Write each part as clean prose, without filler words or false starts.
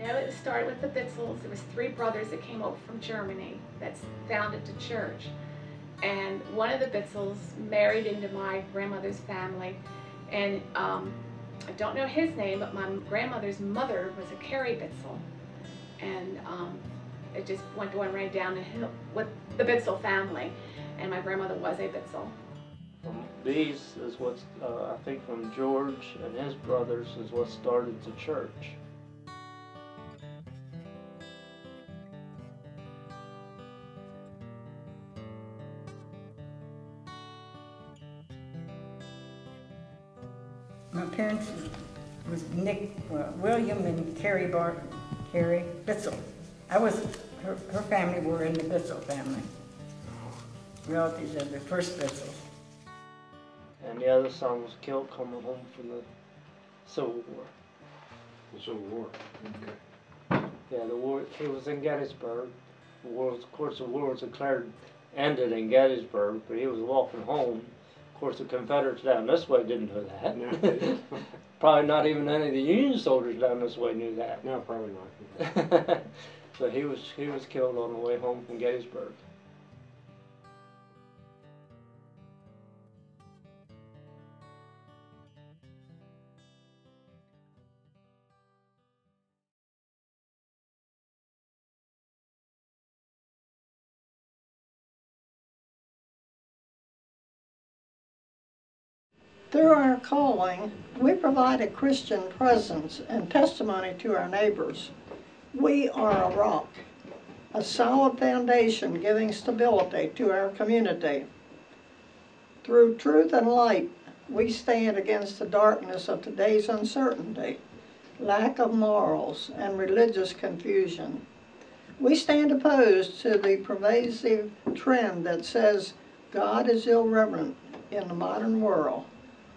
know it started with the Bitzels. There was 3 brothers that came over from Germany that founded the church. And one of the Bitzels married into my grandmother's family. And I don't know his name, but my grandmother's mother was a Carrie Bitzel. And it just went right down the hill with the Bitzel family. And my grandmother was a Bitzel. These is what, I think from George and his brothers is what started the church. My parents was William and Carrie Bitzel. Her family were in the Bitzel family. Relatives of the first Bitzel. And the other son was killed coming home from the Civil War. The Civil War, okay. Yeah, the war, he was in Gettysburg. The war, of course, the war was declared ended in Gettysburg, but he was walking home. Of course, the Confederates down this way didn't know that. No. Probably not even any of the Union soldiers down this way knew that. No, probably not. So he was killed on the way home from Gettysburg. Through our calling, we provide a Christian presence and testimony to our neighbors. We are a rock, a solid foundation giving stability to our community. Through truth and light, we stand against the darkness of today's uncertainty, lack of morals, and religious confusion. We stand opposed to the pervasive trend that says God is irreverent in the modern world.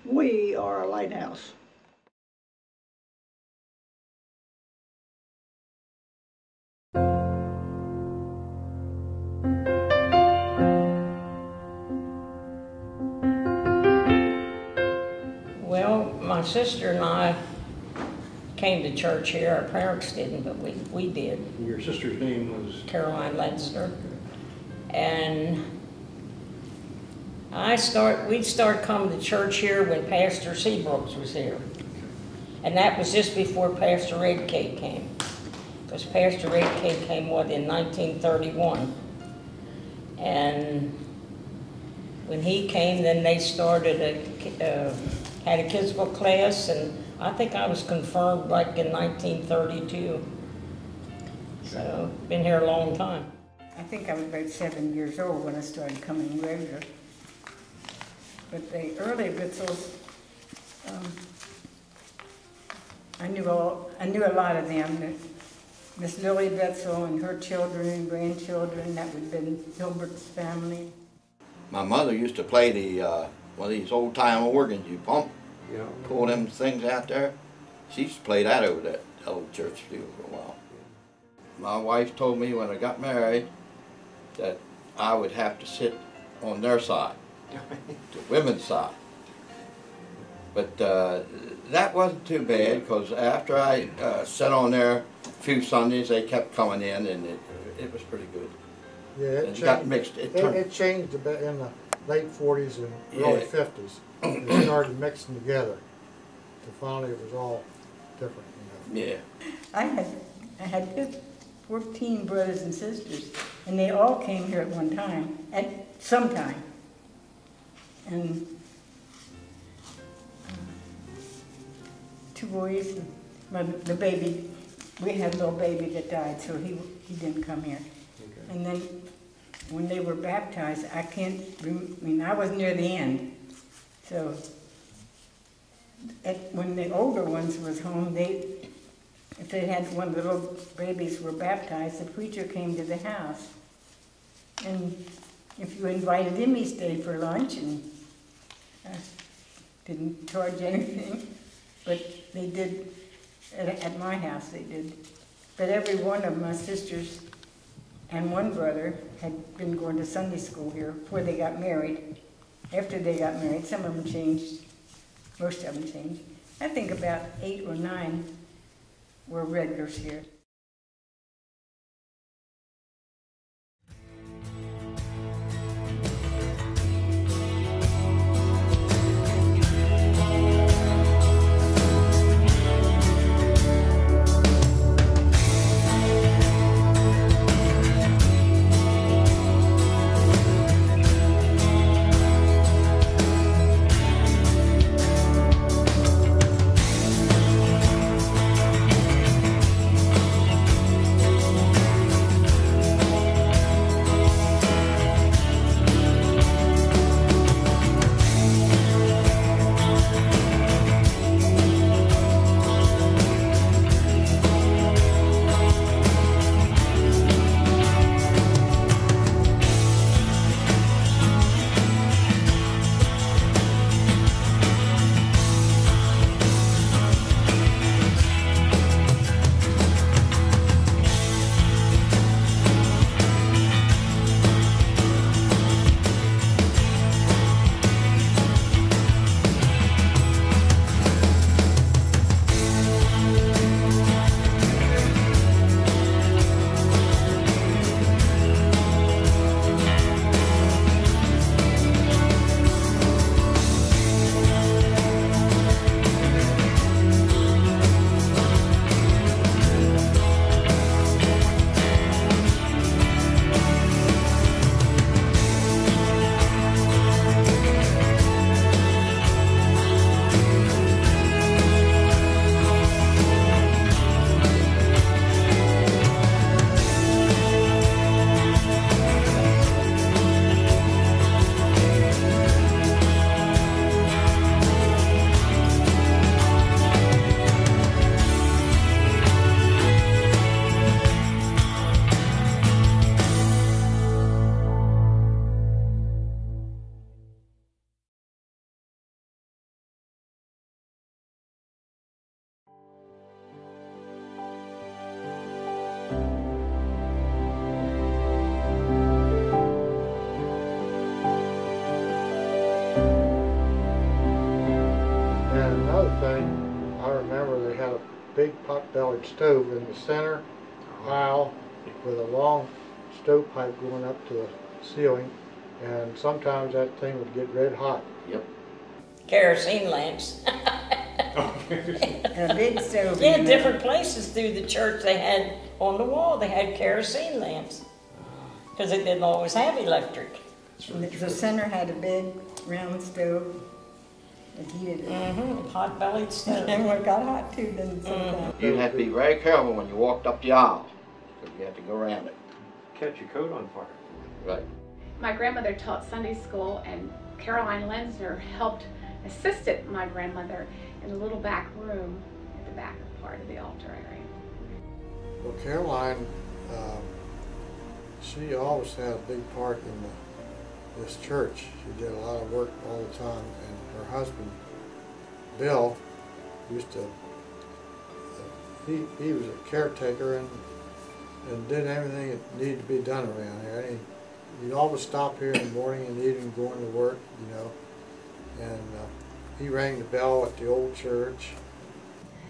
We are a lighthouse. Well, my sister and I came to church here. Our parents didn't, but we did. Your sister's name was? Caroline Lenster. And we'd start coming to church here when Pastor Seabrooks was here. And that was just before Pastor Redcade came. Because Pastor Redcade came, what, in 1931. And when he came, then they started a catechismal class, and I think I was confirmed like in 1932. So, been here a long time. I think I was about 7 years old when I started coming regular. But the early Bitzels, I knew a lot of them. Miss Lily Bitzel and her children and grandchildren, that would have been Hilbert's family. My mother used to play the one of these old-time organs you pump, pull them things out there. She used to play that over that old church field for a while. My wife told me when I got married that I would have to sit on their side. The women's side. But that wasn't too bad, because after I sat on there a few Sundays, they kept coming in, and it was pretty good. Yeah, it got mixed. It changed a bit in the late 40s and early 50s. It started mixing together. So finally it was all different. You know. Yeah. I had 14 brothers and sisters, and they all came here at one time, at some time. And 2 boys, the baby, we had a little baby that died, so he didn't come here. Okay. And then when they were baptized, I wasn't near the end. So when the older ones was home, if they had one of the little babies were baptized, the preacher came to the house. And if you invited him, he stayed for lunch and didn't charge anything. But they did, at my house they did. But every one of my sisters and one brother had been going to Sunday school here before they got married. After they got married, some of them changed, most of them changed. I think about 8 or 9 were regulars here. pot-bellied stove in the center aisle with a long stovepipe going up to the ceiling, and sometimes that thing would get red hot. Yep. Kerosene lamps. A big stove. Yeah, different places through the church they had on the wall, they had kerosene lamps. Because they didn't always have electric. The center had a big round stove that heated it. Mm-hmm, pot-bellied stove. And it got hot too, didn't it, sometimes? You had to be very careful when you walked up the aisle, because you had to go around it. Catch your coat on fire. Right. My grandmother taught Sunday school, and Caroline Lenzner assisted my grandmother in a little back room at the back part of the altar area. Well, Caroline, she always had a big part in this church. She did a lot of work all the time, and her husband, Bill, used to, he was a caretaker and did everything that needed to be done around here. And he'd always stop here in the morning and evening going to work, you know, and he rang the bell at the old church.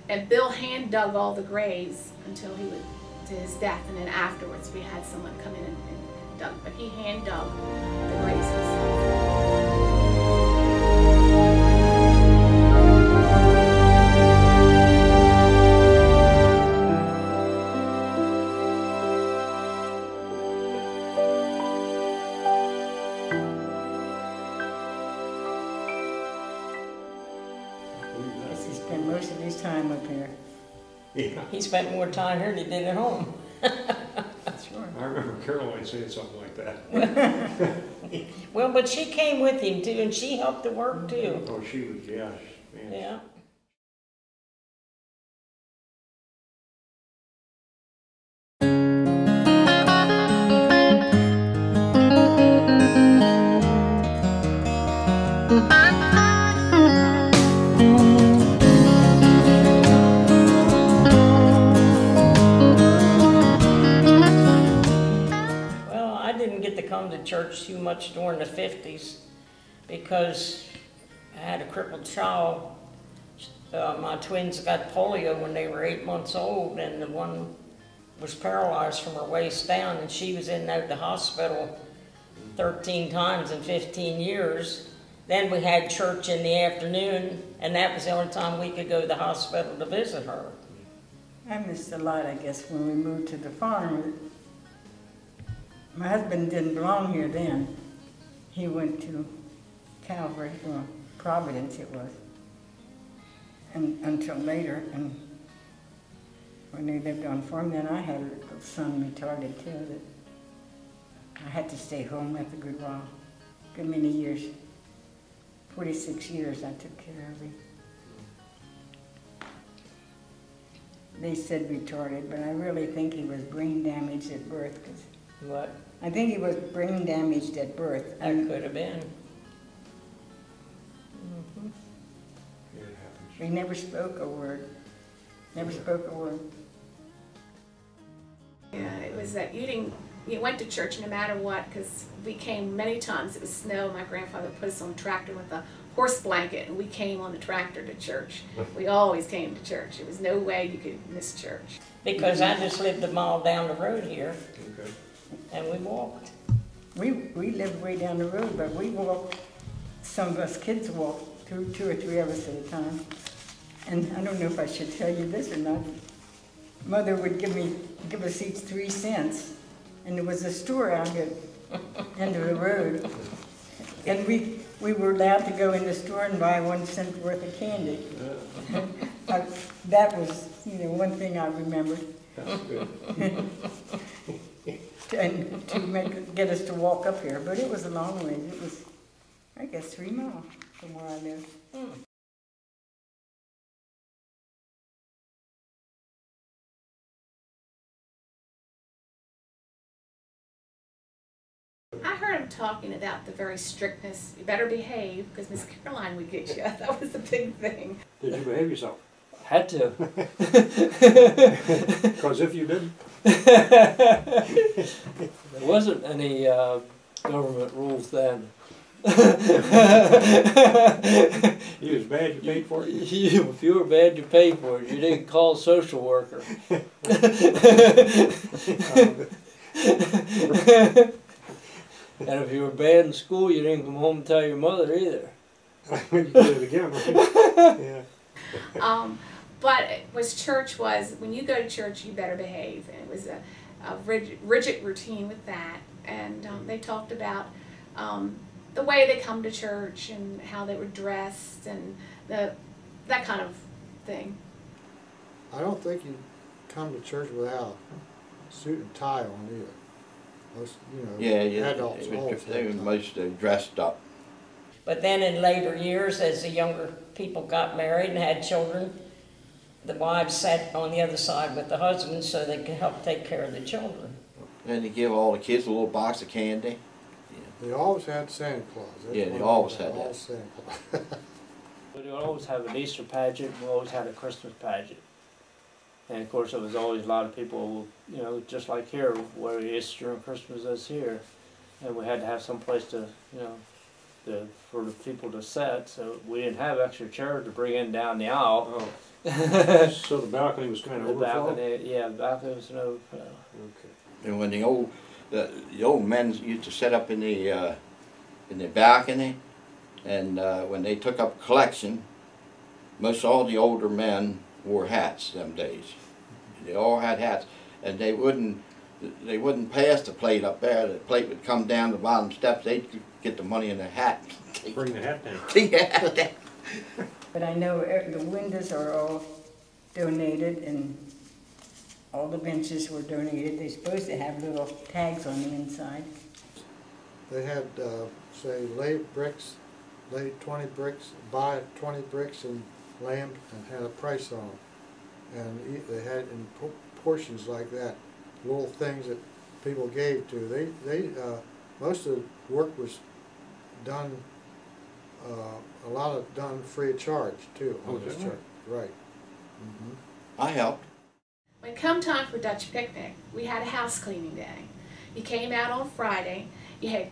And Bill hand dug all the graves until he would, to his death, and then afterwards we had someone come in and dug, but he hand dug the graves himself. He spent most of his time up here. Yeah, He spent more time here than he did at home. Sure. I remember Caroline saying something like that. Well, but she came with him too, and she helped the work too. Oh, she was, yeah, man. Yeah. Well, I didn't get to come to church too much during the 50s because I had a crippled child. My twins got polio when they were 8 months old, and the one was paralyzed from her waist down, and she was in the hospital 13 times in 15 years. Then we had church in the afternoon, and that was the only time we could go to the hospital to visit her. I missed a lot, I guess, when we moved to the farm. My husband didn't belong here then. He went to Calvary, well, Providence it was, and until later. And when they lived on farm, then I had a son retarded too. That I had to stay home after a good while, good many years. 46 years I took care of him. They said retarded, but I really think he was brain damaged at birth. What? I think he was brain damaged at birth. That could have been. Yeah, it happens. He never spoke a word. Never spoke a word. Yeah, it was that you went to church no matter what, because we came many times. It was snow. My grandfather put us on a tractor with a horse blanket, and we came on the tractor to church. We always came to church. There was no way you could miss church. Because I just lived a mile down the road here, Okay. and we walked. We lived way down the road, but we walked. Some of us kids walked, two or three of us at a time. And I don't know if I should tell you this or not. Mother would give us each 3 cents, and there was a store out here, end of the road, and we were allowed to go in the store and buy 1 cent worth of candy. That was, one thing I remembered. That's good. And to get us to walk up here, but it was a long way. It was, I guess, 3 miles from where I live. I heard him talking about the very strictness. You better behave, because Miss Caroline would get you. That was the big thing. Did you behave yourself? Had to. Because if you didn't, There wasn't any government rules then. You was bad, you paid for it? If you were bad, you paid for it. You didn't call a social worker. And if you were bad in school, you didn't come home and tell your mother either. You did it again, right? Yeah. But church was, when you go to church, you better behave. And it was a rigid routine with that. And they talked about the way they come to church and how they were dressed and that kind of thing. I don't think you come to church without a suit and tie on either. Most, adults always they were have ties. mostly dressed up. But then in later years, as the younger people got married and had children, the wives sat on the other side with the husbands so they could help take care of the children. And they give all the kids a little box of candy. They always had Santa Claus. That's Yeah, one they thing, always had always that. Santa Claus. We would always have an Easter pageant, we always had a Christmas pageant. And of course, there was always a lot of people, just like here, where Easter and Christmas is here. And we had to have some place to, for the people to sit, so we didn't have extra chairs to bring in down the aisle. Oh. So the balcony was kind of The overflow? balcony, yeah, the balcony was an overflow. Okay. And when the old men used to sit up in the balcony, and when they took up collection, most all the older men wore hats them days. They all had hats, and they wouldn't pass the plate up there. The plate would come down the bottom steps. They'd get the money in the hat. Bring the hat down. Take the hat down. But I know the windows are all donated and all the benches were donated. They're supposed to have little tags on the inside. They had, say, lay 20 bricks, buy 20 bricks and lay them and had a price on them. And they had in portions like that, little things that people gave to. Most of the work was done, a lot of done free of charge too on this church. Right. Mm-hmm. I helped. When come time for Dutch picnic, we had a house cleaning day. You came out on Friday,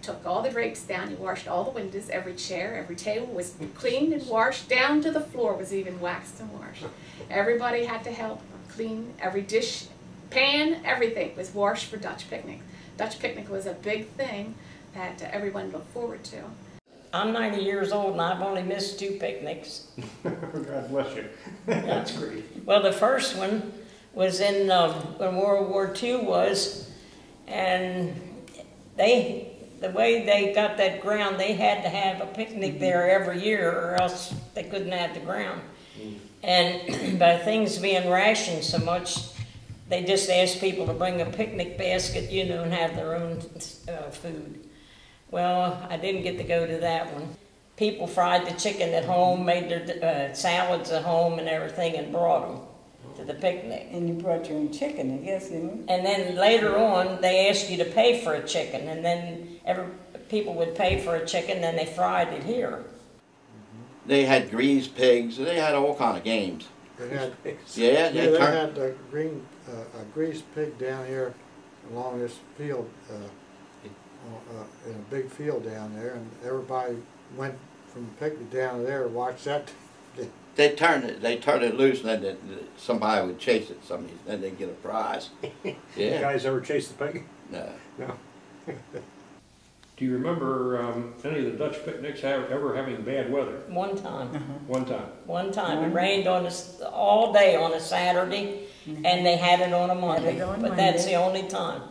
took all the drapes down, you washed all the windows, every chair, every table was cleaned and washed, down to the floor was even waxed and washed. Everybody had to help clean every dish, pan, everything was washed for Dutch picnic. Dutch picnic was a big thing that everyone looked forward to. I'm 90 years old and I've only missed 2 picnics. God bless you. That's great. Well, the first one was in when World War II was, and the way they got that ground, they had to have a picnic there every year or else they couldn't have the ground. And by things being rationed so much, they just asked people to bring a picnic basket, and have their own food. Well, I didn't get to go to that one. People fried the chicken at home, made their salads at home and everything, and brought them to the picnic. And you brought your own chicken, I guess, didn't you? And then later on, they asked you to pay for a chicken, and then people would pay for a chicken, then they fried it here. They had greased pigs. They had all kind of games. They had, They had a greased pig down here along this field, in a big field down there, and everybody went from the picnic down to there to watch that. They turned it loose, and then somebody would chase it. Then they'd get a prize. You Yeah. guys ever chased the pig? No. No. Do you remember any of the Dutch picnics ever having bad weather? One time. One time. One time. It rained all day on a Saturday, and they had it on a Monday. But that's the only time.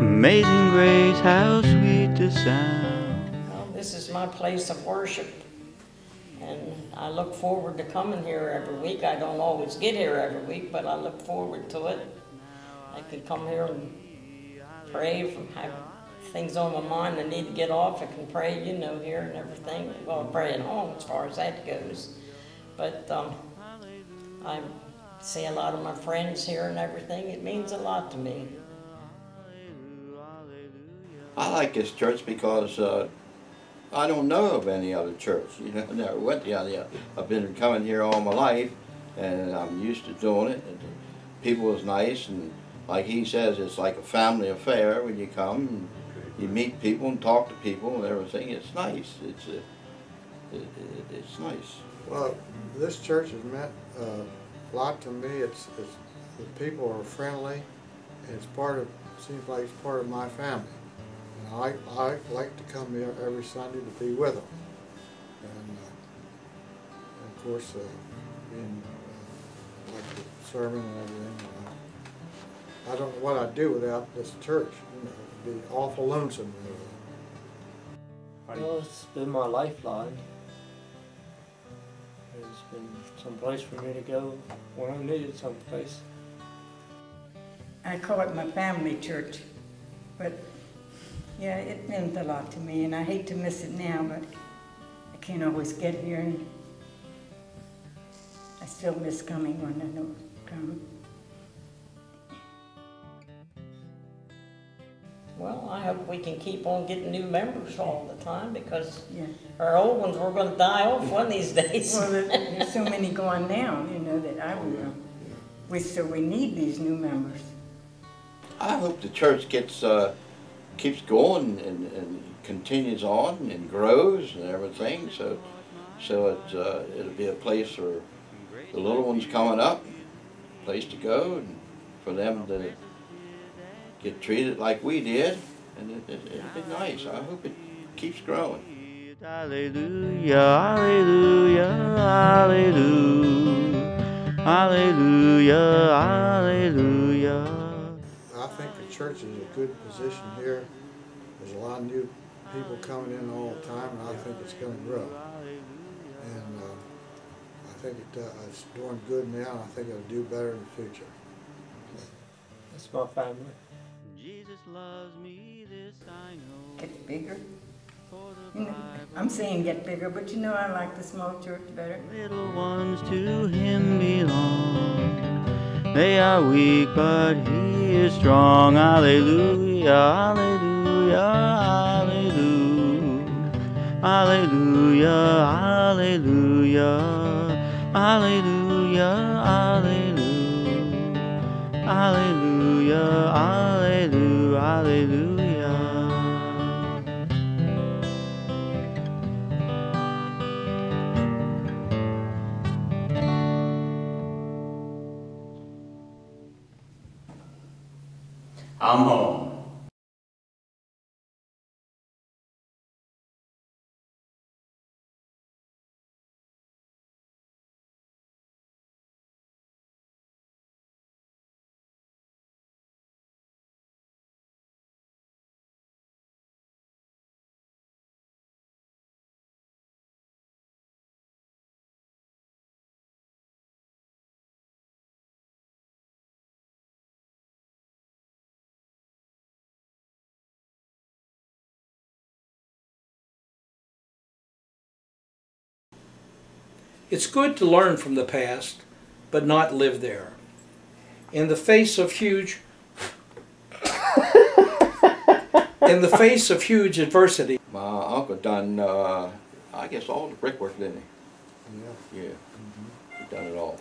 Amazing grace, how sweet the sound. Well, this is my place of worship, and I look forward to coming here every week. I don't always get here every week, but I look forward to it. I could come here and pray, have things on my mind I need to get off. I can pray, here and everything. Well, I pray at home as far as that goes. But I see a lot of my friends here and everything. It means a lot to me. I like this church because I don't know of any other church. You know, I never went to any other. I've been coming here all my life, and I'm used to doing it. And the people was nice, and like he says, it's like a family affair when you come. And you meet people and talk to people and everything. It's nice. It's nice. Well, this church has meant a lot to me. It's the people are friendly, and it's seems like it's part of my family. And I like to come here every Sunday to be with them. And of course, being like the sermon and everything. I don't know what I'd do without this church. You know, it'd be awful lonesome. Well, it's been my lifeline. It's been some place for me to go when I needed someplace. I call it my family church, but yeah, it meant a lot to me, and I hate to miss it now, but I can't always get here, and I still miss coming when I don't come. Well, I hope we can keep on getting new members all the time, because Yeah. our old ones were going to die off one of these days. Well, there's so many going now, you know, that I would know. We need these new members. I hope the church keeps going and continues on and grows and everything. So it'll be a place for the little ones coming up, a place to go, and for them to get treated like we did, and it'll be nice. I hope it keeps growing. Hallelujah, hallelujah, hallelujah, hallelujah, hallelujah. I think the church is in a good position here. There's a lot of new people coming in all the time, and I think it's going to grow. And I think it's doing good now, and I think it'll do better in the future. That's my family. Jesus loves me, this I know. Get bigger. You know, I'm saying get bigger, but you know I like the small church better. Little ones to him belong. They are weak, but he is strong. Hallelujah, hallelujah, hallelujah. Hallelujah, hallelujah. Hallelujah, hallelujah. Hallelujah, hallelujah, hallelujah. I'm home. It's good to learn from the past, but not live there. In the face of huge adversity. My uncle done, I guess, all the brickwork, didn't he? Yeah. Yeah. He done it all.